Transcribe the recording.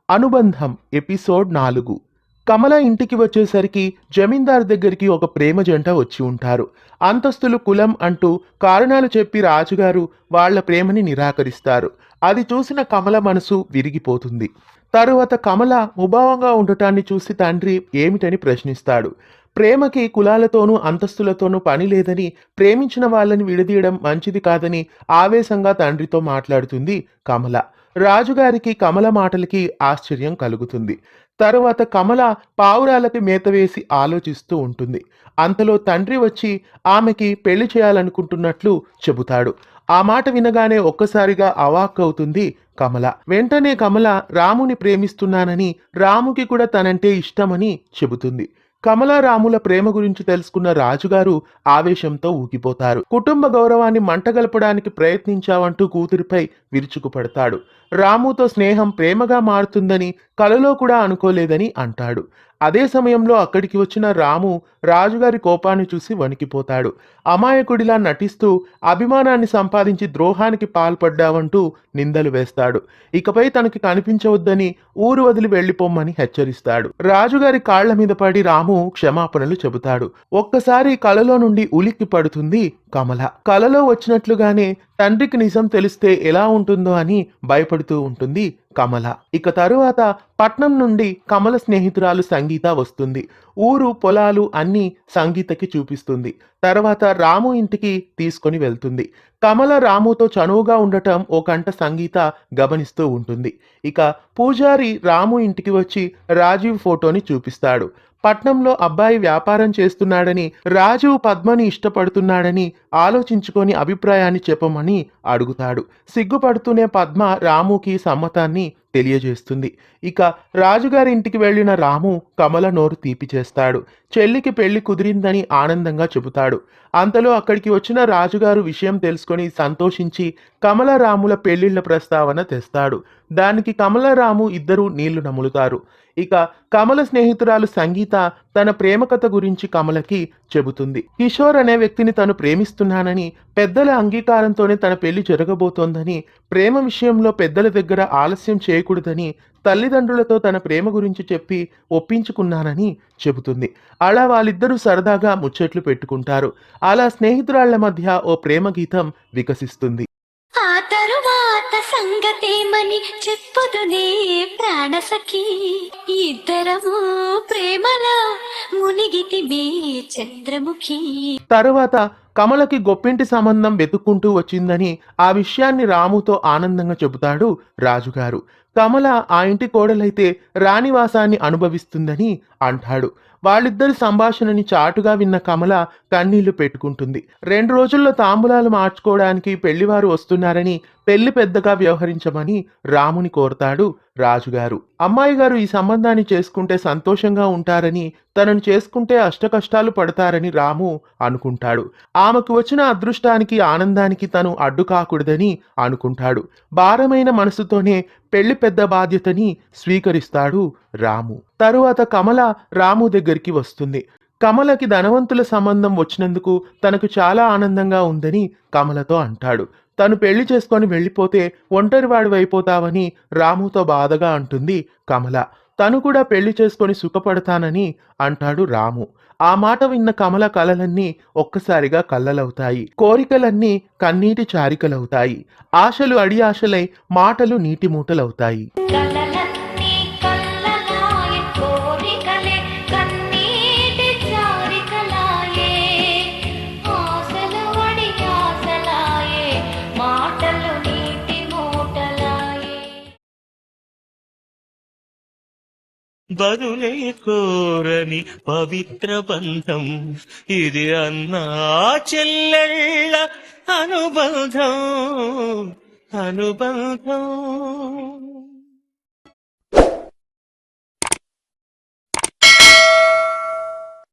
అనుబంధం ఎపిసోడ్ 4. కమల ఇంటికి వచ్చేసరికి జమీందార్ దగ్గరికి ఒక ప్రేమ జంట వచ్చి ఉంటారు. అంతస్తులు కులం అంటూ కారణాలు చెప్పి రాజుగారు వాళ్ళ ప్రేమని నిరాకరిస్తారు. అది చూసిన కమల మనసు విరిగిపోతుంది. తరువాత కమల ముభావంగా ఉండటాన్ని చూసి తండ్రి ఏమిటని ప్రశ్నిస్తాడు. ప్రేమకి కులాలతోనూ అంతస్తులతోనూ పని లేదని, ప్రేమించిన వాళ్ళని విడదీయడం మంచిది కాదని ఆవేశంగా తండ్రితో మాట్లాడుతుంది కమల. రాజుగారికి కమల మాటలకి ఆశ్చర్యం కలుగుతుంది. తరువాత కమల పావురాలకి మేత వేసి ఆలోచిస్తూ ఉంటుంది. అంతలో తండ్రి వచ్చి ఆమెకి పెళ్లి చేయాలనుకుంటున్నట్లు చెబుతాడు. ఆ మాట వినగానే ఒక్కసారిగా అవాక్కవుతుంది కమల. వెంటనే కమల రాముని ప్రేమిస్తున్నానని, రాముకి కూడా తనంటే ఇష్టమని చెబుతుంది. కమల రాముల ప్రేమ గురించి తెలుసుకున్న రాజుగారు ఆవేశంతో ఊగిపోతారు. కుటుంబ గౌరవాన్ని మంటగలపడానికి ప్రయత్నించావంటూ కూతురిపై విరుచుకుపడతాడు. రాముతో స్నేహం ప్రేమగా మారుతుందని కలలో కూడా అనుకోలేదని అంటాడు. అదే సమయంలో అక్కడికి వచ్చిన రాము రాజుగారి కోపాన్ని చూసి వణికిపోతాడు. అమాయకుడిలా నటిస్తూ అభిమానాన్ని సంపాదించి ద్రోహానికి పాల్పడ్డావంటూ నిందలు వేస్తాడు. ఇకపై తనకి కనిపించవద్దని, ఊరు వదిలి వెళ్లిపోమ్మని హెచ్చరిస్తాడు. రాజుగారి కాళ్ల మీద పడి రాము క్షమాపణలు చెబుతాడు. ఒక్కసారి కలలో నుండి ఉలిక్కి పడుతుంది కమల. కలలో వచ్చినట్లుగానే తండ్రికి నిజం తెలిస్తే ఎలా ఉంటుందో అని భయపడుతూ ఉంటుంది కమల. ఇక తరువాత పట్నం నుండి కమల స్నేహితురాలు సంగీత వస్తుంది. ఊరు పొలాలు అన్నీ సంగీతకి చూపిస్తుంది. తర్వాత రాము ఇంటికి తీసుకొని వెళ్తుంది. కమల రాముతో చనువుగా ఉండటం ఓ కంట సంగీత గమనిస్తూ ఉంటుంది. ఇక పూజారి రాము ఇంటికి వచ్చి రాజీవ్ ఫోటోని చూపిస్తాడు. పట్నంలో అబ్బాయి వ్యాపారం చేస్తున్నాడని, రాజు పద్మని ఇష్టపడుతున్నాడని ఆలోచించుకొని అభిప్రాయాన్ని చెప్పమని అడుగుతాడు. సిగ్గుపడుతూనే పద్మ రాముకి సమ్మతాన్ని తెలియజేస్తుంది. ఇక రాజుగారి ఇంటికి వెళ్ళిన రాము కమల నోరు తీపి చేస్తాడు. చెల్లికి పెళ్లి కుదిరిందని ఆనందంగా చెబుతాడు. అంతలో అక్కడికి వచ్చిన రాజుగారు విషయం తెలుసుకొని సంతోషించి కమల రాముల పెళ్లిళ్ల ప్రస్తావన తెస్తాడు. దానికి కమల రాము ఇద్దరు నీళ్లు నములుతారు. ఇక కమల స్నేహితురాలు సంగీత తన ప్రేమ కథ గురించి కమలకి చెబుతుంది. కిషోర్ అనే వ్యక్తిని తను ప్రేమిస్తున్నానని, పెద్దల అంగీకారంతోనే తన పెళ్లి జరగబోతోందని, ప్రేమ విషయంలో పెద్దల దగ్గర ఆలస్యం చేయకూడదని తల్లిదండ్రులతో తన ప్రేమ గురించి చెప్పి ఒప్పించుకున్నానని చెబుతుంది. అలా వాళ్ళిద్దరూ సరదాగా ముచ్చట్లు పెట్టుకుంటారు. అలా స్నేహితురాళ్ల మధ్య ఓ ప్రేమ గీతం వికసిస్తుంది. ఆ తరువాత సంగతేమని చెప్పుదునే ప్రాణసఖి, ఇద్దరము ప్రేమలా మునిగితిమే చంద్రముఖి. తరువాత కమలకి గొప్పింటి సంబంధం వెతుక్కుంటూ వచ్చిందని ఆ విషయాన్ని రాముతో ఆనందంగా చెబుతాడు రాజుగారు. కమల ఆ ఇంటి కోడలైతే రాణివాసాన్ని అనుభవిస్తుందని అంటాడు. వాళ్ళిద్దరి సంభాషణని చాటుగా విన్న కమల కన్నీళ్లు పెట్టుకుంటుంది. 2 రోజుల్లో తాంబూలాలు మార్చుకోవడానికి పెళ్లివారు వస్తున్నారని, పెళ్లి పెద్దగా వ్యవహరించమని రాముని కోరతాడు రాజుగారు. అమ్మాయి గారు ఈ సంబంధాన్ని చేసుకుంటే సంతోషంగా ఉంటారని, తనను చేసుకుంటే అష్టకష్టాలు పడతారని రాము అనుకుంటాడు. ఆమెకు వచ్చిన అదృష్టానికి, ఆనందానికి తను అడ్డు కాకూడదని అనుకుంటాడు. భారమైన మనసుతోనే పెళ్లి పెద్ద బాధ్యతని స్వీకరిస్తాడు రాము. తరువాత కమల రాము దగ్గరికి వస్తుంది. కమలకి ధనవంతుల సంబంధం వచ్చినందుకు తనకు చాలా ఆనందంగా ఉందని కమలతో అంటాడు. తను పెళ్లి చేసుకొని వెళ్ళిపోతే ఒంటరివాడివైపోతావని రాముతో బాధగా అంటుంది కమల. తను కూడా పెళ్లి చేసుకొని సుఖపడతానని అంటాడు రాము. ఆ మాట విన్న కమల కలలన్నీ ఒక్కసారిగా కళ్ళలవుతాయి. కోరికలన్నీ కన్నీటి చారికలవుతాయి. ఆశలు అడి ఆశలై, మాటలు నీటి మూటలవుతాయి. బదులే కోరని పవిత్ర బంధం ఇది, అన్నా చెల్లెళ్ళ అనుబంధం అనుబంధం.